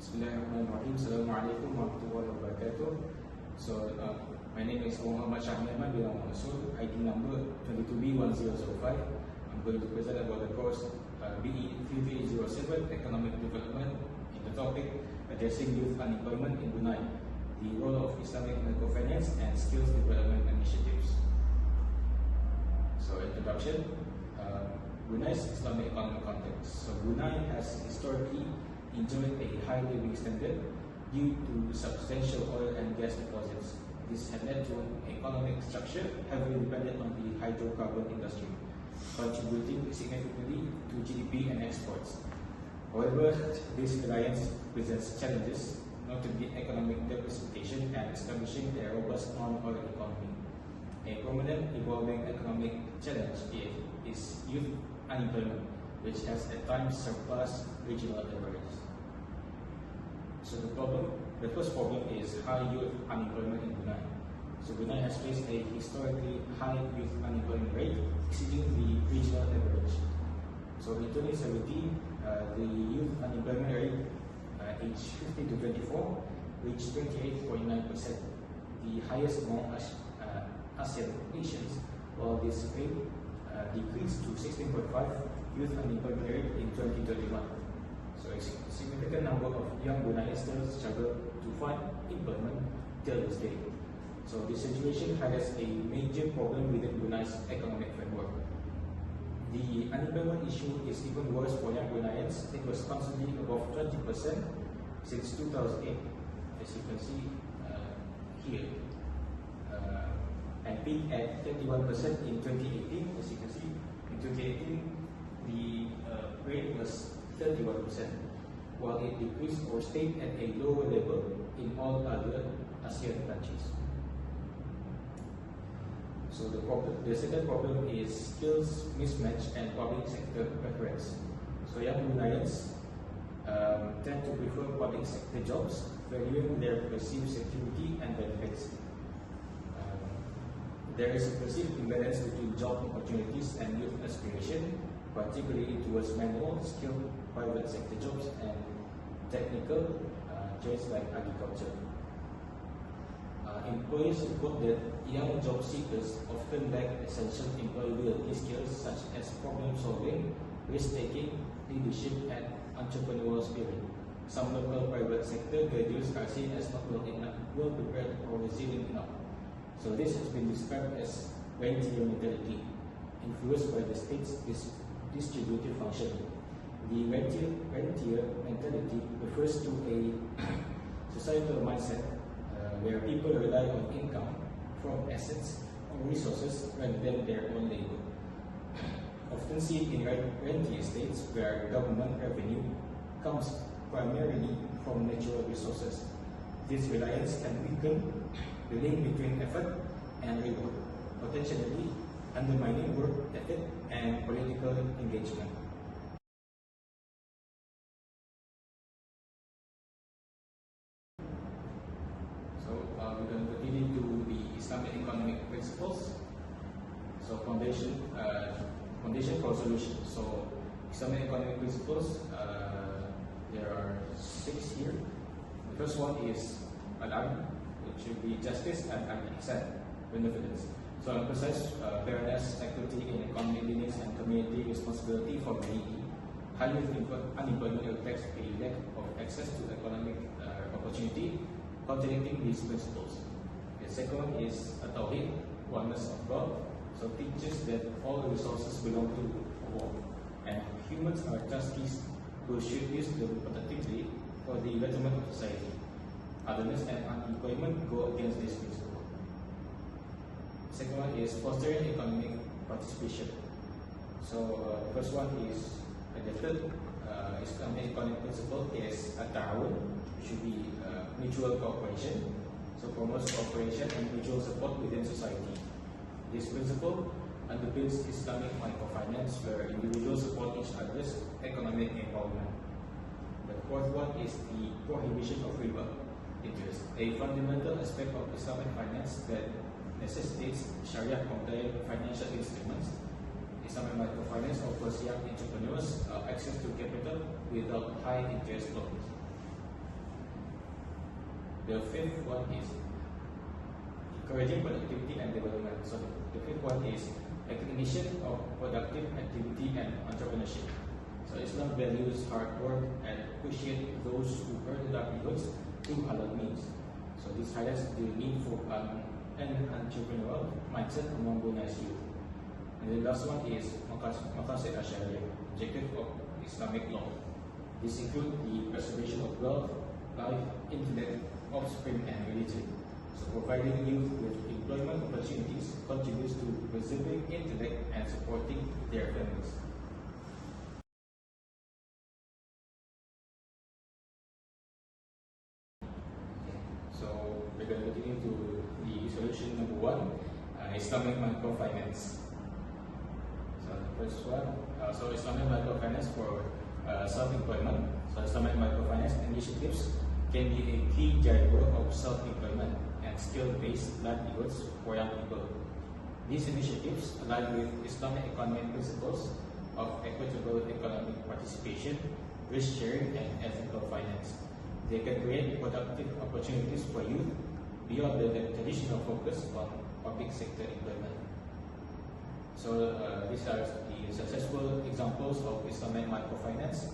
Bismillahirrahmanirrahim. Assalamualaikum warahmatullahi wabarakatuh. So, my name is Awang Syahmi bin Asrol, ID number 22B1005. I'm going to present about the course BE3307 Economic Development in the topic Addressing Youth Unemployment in Brunei, the role of Islamic microfinance and skills development initiatives. So, introduction. Brunei's Islamic economic context. So, Brunei has historically enjoyed a high living standard due to substantial oil and gas deposits. This had led to an economic structure heavily dependent on the hydrocarbon industry, contributing significantly to GDP and exports. However, this reliance presents challenges, notably economic diversification and establishing a robust non-oil economy. A prominent evolving economic challenge is youth unemployment, which has at times surpassed regional averages. So the first problem is high youth unemployment in Brunei. So Brunei has faced a historically high youth unemployment rate, exceeding the regional average. So in 2017, the youth unemployment rate aged 15 to 24 reached 28.9%, the highest among ASEAN nations, while this rate decreased to 16.5 youth unemployment rate in 2021. So a significant number of young Bruneians still struggle to find employment till this day. So this situation highlights a major problem within Brunei's economic framework. The unemployment issue is even worse for young Bruneians. It was constantly above 20% since 2008, as you can see here, and peaked at 31% in 2018. As you can see, in 2018, the rate was 31%, while it decreased or stayed at a lower level in all other ASEAN countries. So the second problem is skills mismatch and public sector preference. So young Bruneians tend to prefer public sector jobs, valuing their perceived security and benefits. There is a perceived imbalance between job opportunities and youth aspiration, particularly towards manual, skilled private sector jobs and technical trades like agriculture. Employers report that young job seekers often lack essential employability skills such as problem solving, risk taking, leadership, and entrepreneurial spirit. Some local private sector graduates are seen as not well prepared or resilient enough. So this has been described as rentier mentality, influenced by the state's distributive function. The rentier mentality refers to a societal mindset where people rely on income from assets or resources rather than their own labor. Often seen in rentier states where government revenue comes primarily from natural resources. This reliance can weaken the link between effort and reward, potentially undermining work ethic and political engagement. So we're going to continue to the Islamic economic principles. So foundation for solution. So Islamic economic principles, there are 6 here. The first one is al-adl, which should be justice and al-ihsan, benevolence. So emphasize fairness, equity in economic dealings, and community responsibility for humanity. High youth unemployment reflects a lack of access to economic opportunity, contradicting these principles. The second one is tawhid, oneness of God. So teaches that all resources belong to Allah, and humans are trustees who should use them productively for the betterment of society. Otherness and unemployment go against this principle. Second one is fostering economic participation. So the first one is the third Islamic economic principle is ta'awun, which should be mutual cooperation. So promotes cooperation and mutual support within society. This principle underpins Islamic microfinance, where individuals support each other's economic empowerment. The fourth one is the prohibition of riba interest, a fundamental aspect of Islamic finance that necessitates Sharia-compliant financial instruments. Islamic microfinance offers young entrepreneurs access to capital without high interest loans. The fifth one is encouraging productivity and development. So the fifth one is recognition of productive activity and entrepreneurship. So Islam values hard work and appreciate those who earn livelihoods through halal means. So this highlights the need for an entrepreneurial mindset among Brunei's youth. And the last one is Maqasid al-Sharia, objective of Islamic law. This includes the preservation of wealth, life, intellect, offspring, and religion. So providing youth with employment opportunities contributes to preserving intellect and supporting their families. So we're going to continue to the solution number one, Islamic microfinance. So the first one, so Islamic microfinance for self-employment. So Islamic microfinance initiatives can be a key driver of self-employment and skill-based livelihoods for young people. These initiatives align with Islamic economic principles of equitable economic participation, risk sharing, and ethical finance. They can create productive opportunities for youth beyond the traditional focus on public sector employment. So these are the successful examples of Islamic microfinance.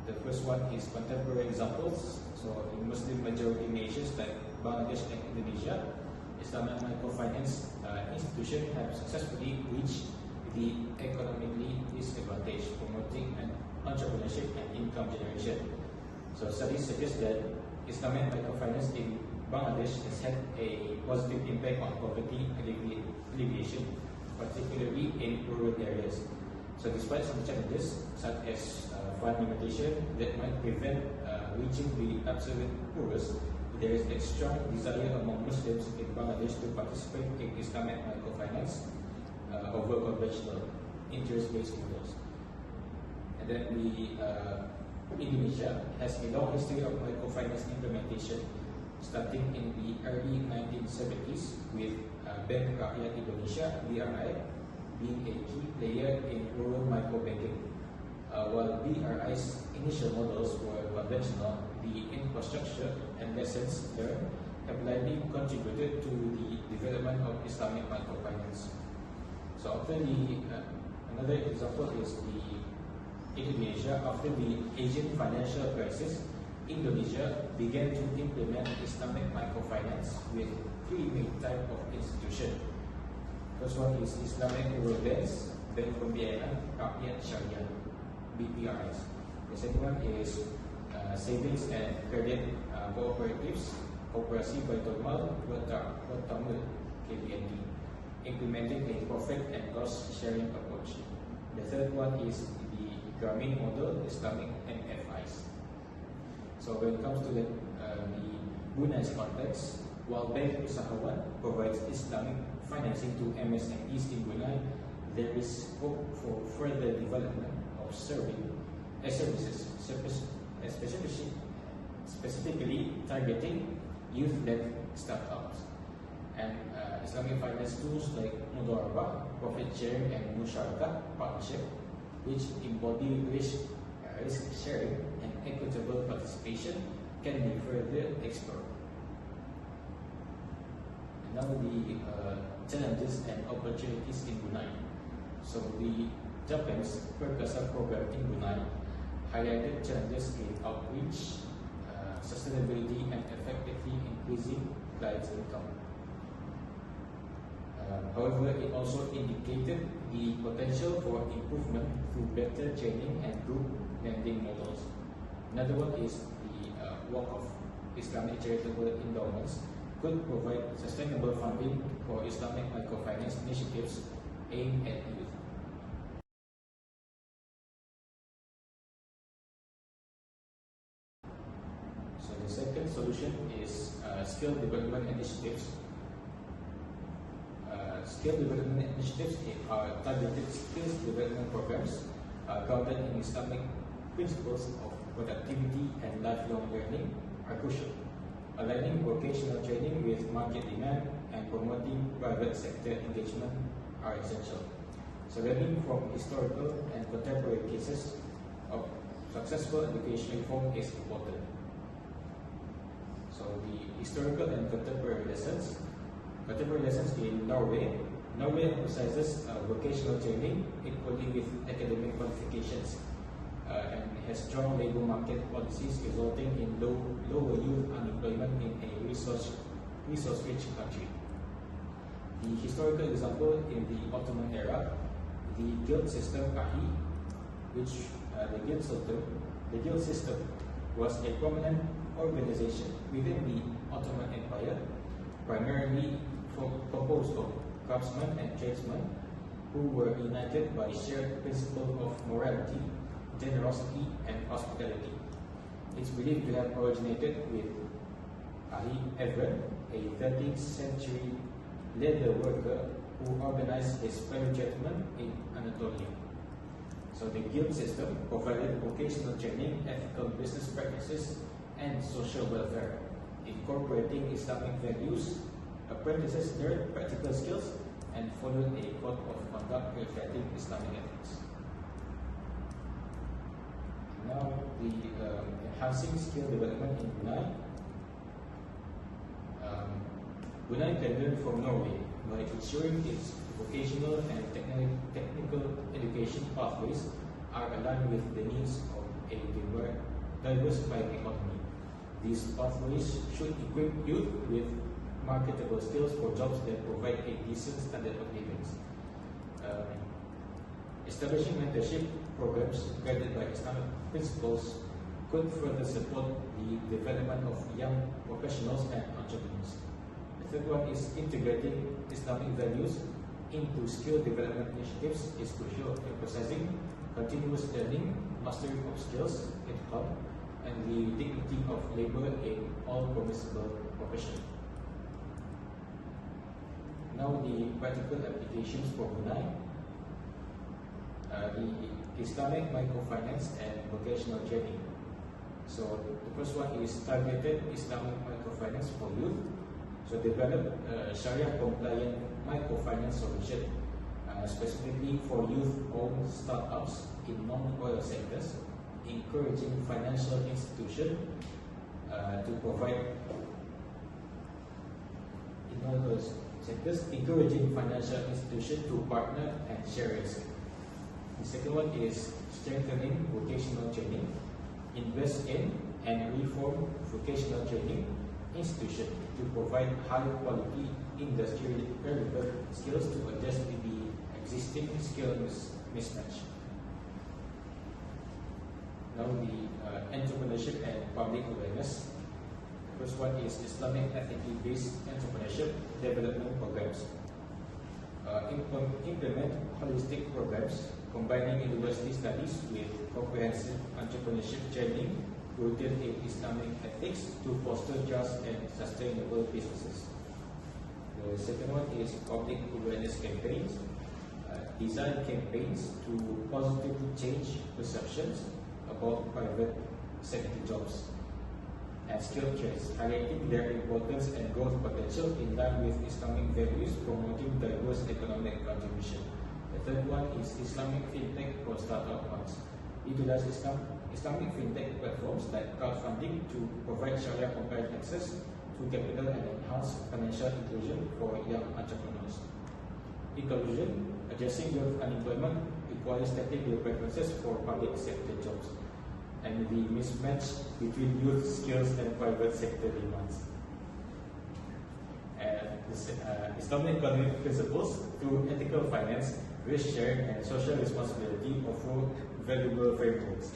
The first one is contemporary examples. So in Muslim majority nations like Bangladesh and Indonesia, Islamic microfinance institutions have successfully reached the economically disadvantaged, promoting entrepreneurship and income generation. So studies suggest that Islamic microfinance in Bangladesh has had a positive impact on poverty alleviation, particularly in rural areas. So despite some challenges such as fund limitation that might prevent reaching the absolute poorest, there is a strong desire among Muslims in Bangladesh to participate in Islamic microfinance over conventional interest-based models. And then Indonesia has a long history of microfinance implementation, starting in the early 1970s with Bank Rakyat Indonesia (BRI) being a key player in rural microbanking. While BRI's initial models were conventional, the infrastructure and lessons learned have likely contributed to the development of Islamic microfinance. So after another example is Indonesia. After the Asian financial crisis, Indonesia began to implement Islamic microfinance with three main types of institutions. First one is Islamic Rural Banks, Bank Pembiayaan Rakyat Syariah, BPRS. The second one is Savings and Credit Cooperatives, Koperasi Baitul Mal Bertamil, KBND, implementing a profit and loss sharing approach. The third one is the Grameen model, Islamic MFIs. So when it comes to the Brunei's context, while Bank Usahawan provides Islamic financing to MSMEs in Brunei, there is hope for further development of services, specifically targeting youth-led startups. And Islamic finance tools like Mudarabah, profit sharing, and Musyarakah partnership, which embody risk sharing and equitable participation, can be further explored. And now the challenges and opportunities in Brunei. So the Japan's Per Casa program in Brunei highlighted challenges in outreach, sustainability, and effectively increasing clients' income. However, it also indicated the potential for improvement through better training and group lending models. Another one is the work of Islamic charitable endowments could provide sustainable funding for Islamic microfinance initiatives aimed at youth. So the second solution is skill development initiatives. Skill development initiatives are targeted skills development programs grounded in Islamic principles of productivity and lifelong learning are crucial. Aligning vocational training with market demand and promoting private sector engagement are essential. So learning from historical and contemporary cases of successful education reform is important. So the historical and contemporary lessons. Contemporary lessons in Norway. Norway emphasizes vocational training equally with academic qualifications and has strong labor market policies resulting in lower youth unemployment in a resource-rich country. The historical example in the Ottoman era, the guild system Ahi, which the guild system was a prominent organization within the Ottoman Empire, primarily composed of craftsmen and tradesmen who were united by shared principles of morality, generosity, and hospitality. It's believed to have originated with Ahi Evren, a 13th century leather worker who organized his fellow gentlemen in Anatolia. So the guild system provided vocational training, ethical business practices, and social welfare, incorporating Islamic values. Apprentices learned practical skills and followed a code of conduct reflecting Islamic ethics. Now, the enhancing skill development in Brunei. Brunei can learn from Norway by ensuring its vocational and technical education pathways are aligned with the needs of a diversified economy. These pathways should equip youth with marketable skills for jobs that provide a decent standard of living. Establishing mentorship programs guided by Islamic principles could further support the development of young professionals and entrepreneurs. The third one is integrating Islamic values into skill development initiatives is crucial, emphasizing continuous learning, mastery of skills, income, and the dignity of labor in all permissible professions. Now the practical applications for Brunei. The Islamic microfinance and vocational training. So the first one is targeted Islamic microfinance for youth. So develop Sharia compliant microfinance solution specifically for youth-owned startups in non-oil sectors, encouraging financial institutions to provide in all those sectors, encouraging financial institutions to partner and share risk. The second one is strengthening vocational training, invest in and reform vocational training institutions to provide high quality industry relevant skills to address the existing skill mismatch. Now the entrepreneurship and public awareness. The first one is Islamic ethically based entrepreneurship development programs. Implement holistic programs combining university studies with comprehensive entrepreneurship training rooted in Islamic ethics to foster just and sustainable businesses. The second one is public awareness campaigns. Design campaigns to positively change perceptions about private sector jobs and skilled trades, highlighting their importance and growth potential in line with Islamic values, promoting diverse economic contribution. The third one is Islamic fintech for startup funds. Utilize Islamic fintech platforms like crowdfunding to provide Sharia compliant access to capital and enhance financial inclusion for young entrepreneurs. In conclusion, addressing youth unemployment requires tackling their preferences for public sector jobs and the mismatch between youth skills and private sector demands. Islamic economic principles through ethical finance, risk sharing, and social responsibility offer valuable frameworks.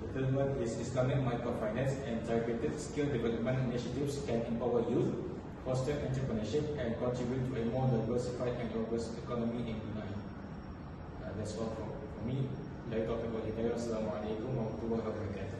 The third one is Islamic microfinance and targeted skill development initiatives can empower youth, foster entrepreneurship, and contribute to a more diversified and robust economy in Brunei. That's all for me. Assalamualaikum warahmatullahi wabarakatuh.